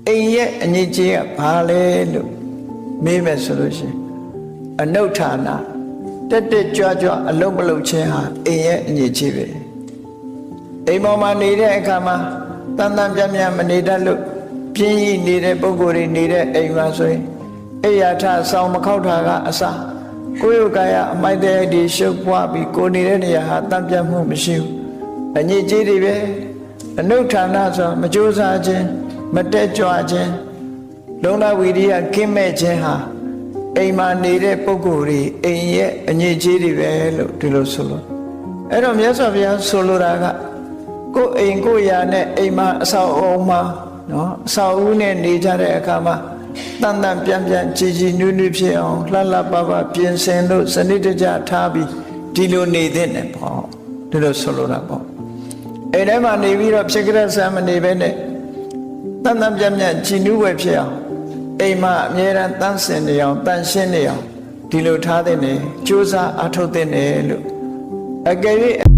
အိမ်ရဲ့အငြိကြီးကဘာလဲလို့မေးမယ်ဆိုလို့ရှိရင်အနုဌာနတက်တက်ကြွကြွအလုံးမလုံးချင်းဟာအိမ်ရဲ့အငြိကြီးပဲအိမ်ပေါ်မှာနေတဲ့အခါမှာတန်တန်ပြန့်ပြန့်မနေတတ်လို့ပြင်းရည်နေတဲ့ပုံကိုယ်တွေနေတဲ့အိမ်မှာဆိုရင်အိယာထဆောင်မခောက်တာကအစကိုယ်ရုပ်ကာယအမိုက်တဲ့ဒီရှုပ်ပွားပြီးကိုနေတဲ့နေရာဟာတန်ပြတ်မှုမရှိဘူးအငြိကြီးတွေပဲအနုဌာနဆိုမကြိုးစားခြင်းမတက်ကြွခြင်းလုံလဝီရိယကင်းမဲ့ခြင်းဟာအိမ်မှာနေတဲ့ပုဂ္ဂိုလ်တွေအိမ်ရဲ့အငြိကြီးတွေပဲလို့ဒီလိုဆိုလို့အဲ့တော့မြတ်စွာဘုရားဆိုလိုတာကကိုယ်အိမ်ကိုယ်ရာနဲ့အိမ်မှာအဆောက်အအုံမှာနော်အဆောက်အဦနဲ့နေကြတဲ့အခါမှာတန်တန်ပြန်ပြန်ကြည်ကြည်နွေ့နွေ့ဖြစ်အောင်လှလှပပပြင်ဆင်လို့စနစ်တကျထားပြီးဒီလိုနေတဲ့နဲ့ပေါ့ဒီလိုဆိုလိုတာပေါ့အိမ်ထဲမှာနေပြီးတော့ဖြစ်ကြတဲ့ဆံမနေပဲနဲ့တန်တန်ပြန်ပြန်ကြည်နူးဝယ်ဖြစ်အောင်အိမ်မှာအမြဲတမ်းတန်းစင်နေအောင်တန်ရှင်းနေအောင်ဒီလိုထားတဲ့နဲ့ကြိုးစားအားထုတ်တဲ့နဲ့လို့အကယ်၍